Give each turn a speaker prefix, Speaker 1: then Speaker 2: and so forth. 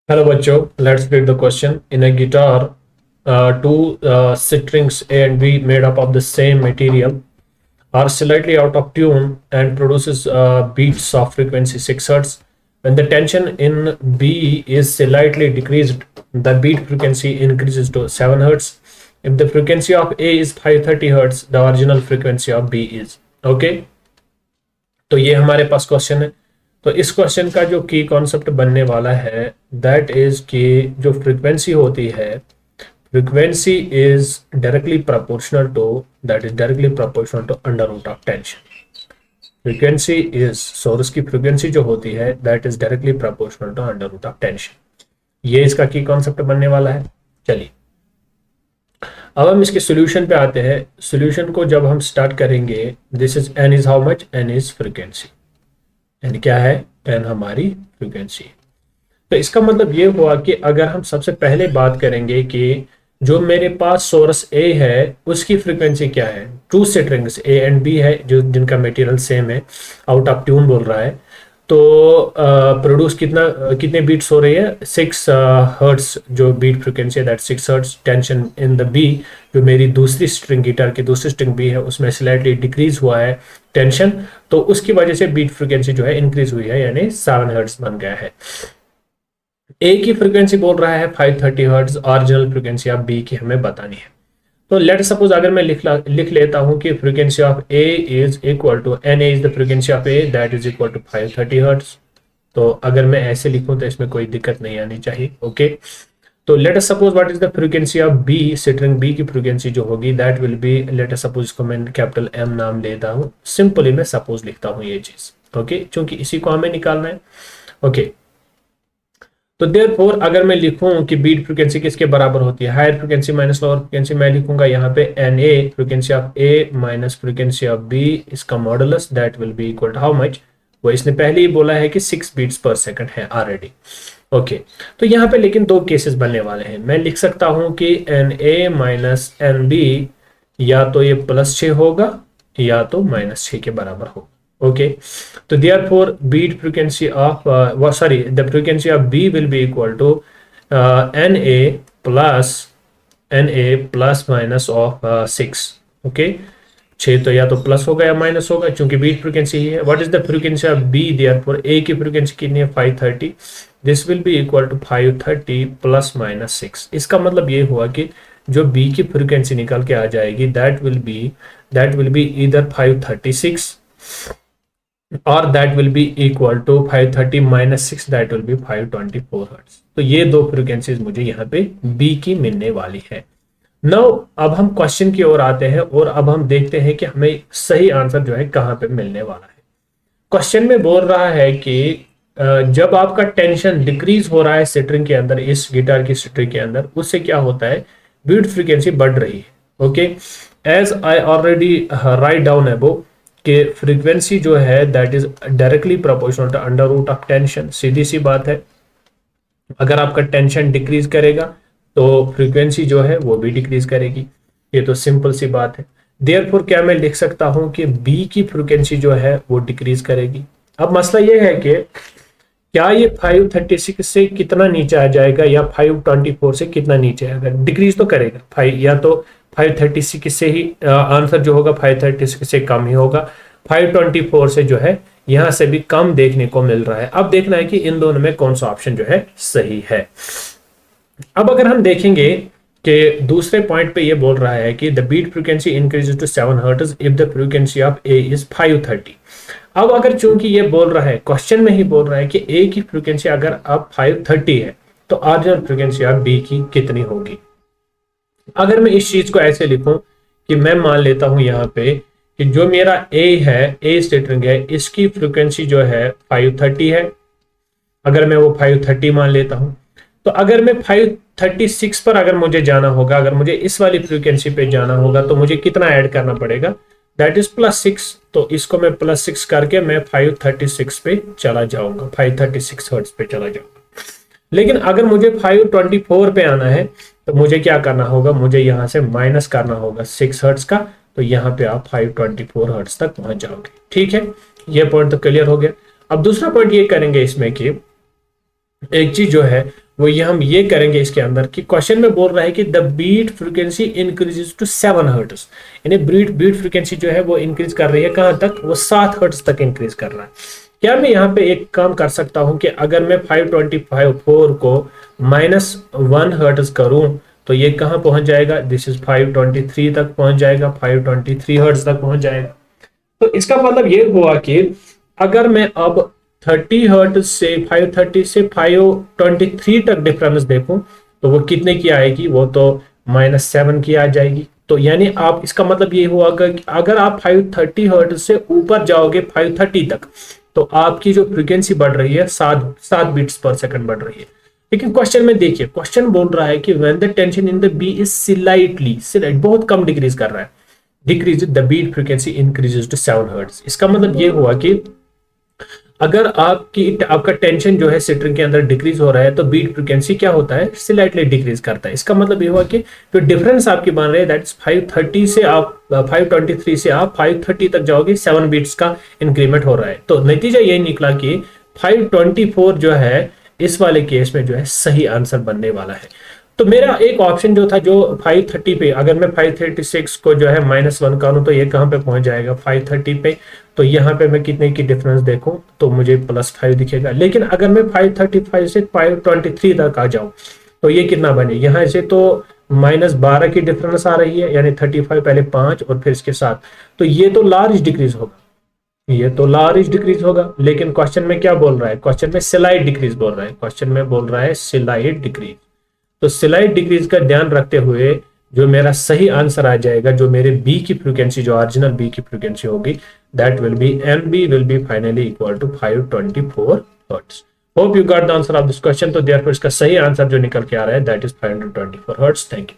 Speaker 1: Hello bachcho, let's read the question. In a guitar, two strings A and B made up of the same material are slightly out of tune and produces beats of frequency 6 Hz. When the tension in B is slightly decreased, the beat frequency increases to 7 Hz. If the frequency of A is 530 Hz, the original frequency of B is. Okay? तो ये हमारे पास question है। तो इस question का जो की concept बनने वाला है दैट इज कि जो फ्रीक्वेंसी होती है, frequency is directly proportional to under root of tension. Frequency is source की फ्रीक्वेंसी जो होती है that is directly proportional to under root of tension. ये इसका की कॉन्सेप्ट बनने वाला है। चलिए अब हम इसके सॉल्यूशन पे आते हैं। सॉल्यूशन को जब हम स्टार्ट करेंगे, this is n is how much, n is frequency, n क्या है, एन हमारी फ्रीक्वेंसी। तो इसका मतलब ये हुआ कि अगर हम सबसे पहले बात करेंगे कि जो मेरे पास सोर्स ए है उसकी फ्रीक्वेंसी क्या है, two strings A and B है जो जिनका मटेरियल सेम है, आउट ऑफ ट्यून बोल रहा है, तो प्रोड्यूस कितने बीट्स हो रही है, 6 हर्ट्स जो बीट फ्रीक्वेंसी है that 6 hertz. Tension in the B, जो मेरी दूसरी स्ट्रिंग गिटार की दूसरी स्ट्रिंग बी है उसमें स्लाइटली डिक्रीज हुआ है टेंशन, तो उसकी वजह से बीट फ्रीक्वेंसी जो है इंक्रीज हुई है, यानी 7 हर्ट्स बन गया है। ए की फ्रीक्वेंसी बोल रहा है 530 hertz, original frequency of B की हमें बतानी है। तो लेट सपोज अगर मैं लिख लेता हूं कि frequency of A is equal to n A is the frequency of A that is equal to 530 hertz. तो अगर मैं ऐसे लिखूं तो इसमें कोई दिक्कत नहीं आनी चाहिए। ओके, तो let suppose what is the frequency of B, string B की फ्रीक्वेंसी जो होगी that will be, let suppose इसको मैं कैपिटल एम नाम लेता हूं, सिंपली मैं सपोज लिखता हूं ये चीज। ओके, क्योंकि इसी को हमें निकालना है। ओके, तो देयरफॉर अगर मैं लिखूं कि बीट फ्रीक्वेंसी किसके बराबर होती है, higher frequency minus lower frequency, मैं लिखूंगा यहाँ पे N A, frequency of A minus frequency of B, इसका modulus that will be equal to how much, वो इसने पहले ही बोला है कि 6 बीट्स पर सेकंड है ऑलरेडी। ओके, तो यहाँ पे लेकिन दो केसेस बनने वाले हैं। मैं लिख सकता हूं कि n A minus n B या तो ये +6 होगा या तो -6 के बराबर होगा। Okay, so therefore beat frequency of the frequency of B will be equal to NA plus minus of 6. Okay, 6 तो या तो प्लस होगा या माइनस होगा क्योंकि बीट फ्रीक्वेंसी ही है। What is the frequency of B, therefore A की फ्रीक्वेंसी कितनी है 530, this will be equal to 530 plus minus 6। इसका मतलब ये हुआ कि जो बी की फ्रीक्वेंसी निकल के आ जाएगी दैट विल बी ईदर 536 और that will be equal to 530 minus 6 that will be 524 hertz. तो ये दो फ्रीक्वेंसीज मुझे यहाँ पे बी की मिलने वाली है। नाउ अब हम क्वेश्चन की ओर आते हैं और अब हम देखते हैं कि हमें सही आंसर जो है कहाँ पे मिलने वाला है। क्वेश्चन में बोल रहा है कि जब आपका टेंशन डिक्रीज हो रहा है स्ट्रिंग के अंदर, इस गिटार की स्ट्रिंग के अंदर, उससे क्या होता है, बीट फ्रीक्वेंसी बढ़ रही है। Okay, as I already write down above कि फ्रीक्वेंसी जो है that is directly proportional to under root of tension. सीधी सी बात है, अगर आपका टेंशन डिक्रीज करेगा तो फ्रीक्वेंसी जो है वो भी डिक्रीज करेगी, ये तो सिंपल सी बात है। देयरफॉर क्या मैं लिख सकता हूं कि बी की फ्रीक्वेंसी जो है वो डिक्रीज करेगी। अब मसला ये है कि क्या ये 536 से कितना नीचे आ जाएगा या 524 से कितना नीचे आएगा, डिक्रीज तो करेगा 5, या तो 536 से ही आंसर जो होगा 536 से कम ही होगा, 524 से जो है यहां से भी कम देखने को मिल रहा है। अब देखना है कि इन दोनों में कौन सा ऑप्शन जो है सही है। अब अगर हम देखेंगे कि दूसरे पॉइंट पे ये बोल रहा है कि the beat frequency increases to 7 hertz if the frequency of A is 530। अब अगर चूंकि ये बोल रहा है, क्वेश्चन में ही बोल रहा है कि ए की फ्रीक्वेंसी अगर अब 530 है तो ओरिजिनल फ्रीक्वेंसी ऑफ बी की कितनी होगी। अगर मैं इस चीज को ऐसे लिखूं कि मैं मान लेता हूं यहाँ पे कि जो मेरा ए है, ए स्ट्रिंग है, इसकी फ्रीक्वेंसी जो है 530 है, अगर मैं वो 530 मान लेता हूं, तो अगर मैं 536 पर अगर मुझे जाना होगा, अगर मुझे इस वाली फ्रीक्वेंसी पे जाना होगा तो मुझे कितना ऐड करना पड़ेगा, दैट इज +6। तो इसको मैं +6 करके मैं 536 पे चला जाऊंगा, 536 हर्ट्ज पे चला जाऊंगा। लेकिन अगर मुझे 524 पे आना है तो मुझे क्या करना होगा, मुझे यहां से माइनस करना होगा 6 हर्ट्ज का, तो यहाँ पे आप 524 हर्ट्ज तक पहुंच जाओगे। ठीक है, ये पॉइंट तो क्लियर हो गया। अब दूसरा पॉइंट ये करेंगे इसमें कि एक चीज जो है वो ये हम ये करेंगे इसके अंदर कि क्वेश्चन में बोल रहा है कि the beat frequency increases to 7 hertz, यानी बीट बीट फ्रीक्वेंसी जो है वो इंक्रीज कर रही है कहां तक, वो 7 हर्ट्ज तक इंक्रीज कर रहा है। क्या मैं यहाँ पे एक काम कर सकता हूं कि अगर मैं 524 को -1 हर्ट्ज करूं तो ये कहां पहुंच जाएगा, दिस इज 523 तक पहुंच जाएगा, 523 हर्ट्ज तक पहुंच जाएगा। तो इसका मतलब ये हुआ कि अगर मैं अब 30 हर्ट्ज से 530 से 523 तक डिफरेंस देखूं तो वो कितने की आएगी, वो तो -7 की आ जाएगी। तो यानी आप, इसका मतलब ये हुआ कि अगर आप 530 हर्ट्ज से ऊपर जाओगे 530 तक तो आपकी जो फ्रीक्वेंसी बढ़ रही है 7 बीट्स पर सेकंड बढ़ रही है। लेकिन क्वेश्चन में देखिए, क्वेश्चन बोल रहा है कि when the tension in the B is slightly, बहुत कम डिक्रीज कर रहा है, decrease the beat frequency increases to 7 hertz. इसका मतलब ये हुआ कि अगर आपका टेंशन जो है स्ट्रिंग के अंदर डिक्रीज हो रहा है तो बीट फ्रीक्वेंसी क्या होता है, स्लाइटली डिक्रीज करता है। इसका मतलब ये हुआ कि जो डिफरेंस आपकी बन रही है दैट इज 530 से आप 523 से आप 530 तक जाओगे, 7 बीट्स का इंक्रीमेंट हो रहा है। तो नतीजा यही निकला कि 524 जो है इस वाले केस में जो है सही आंसर बनने वाला है। तो मेरा एक ऑप्शन जो था, जो 530 पे, अगर मैं 536 को जो है -1 करूं तो ये कहां पे पहुंच जाएगा 530 पे, तो यहाँ पे मैं कितने की डिफरेंस देखूं तो मुझे +5 दिखेगा। लेकिन अगर मैं 535 से 523 तक आ जाऊं तो ये कितना बने, यहाँ से तो -12 की डिफरेंस आ रही है, यानी 35 पहले 5 और फिर इसके साथ, तो ये तो लार्ज डिक्रीज होगा, ये तो लार्ज डिक्रीज होगा। लेकिन क्वेश्चन में क्या बोल रहा है, क्वेश्चन में स्लाइड डिक्रीज बोल रहा है, क्वेश्चन में बोल रहा है स्लाइड डिक्रीज। तो स्लाइड डिक्रीज का ध्यान रखते हुए जो मेरा सही आंसर आ जाएगा, जो मेरे बी की फ्रीक्वेंसी, जो ओरिजिनल बी की फ्रीक्वेंसी होगी, that will be MB will be finally equal to 524 hertz. Hope you got the answer of this question. तो देयरफॉर इसका सही आंसर जो निकल के आ रहा है that is 524 hertz. Thank you.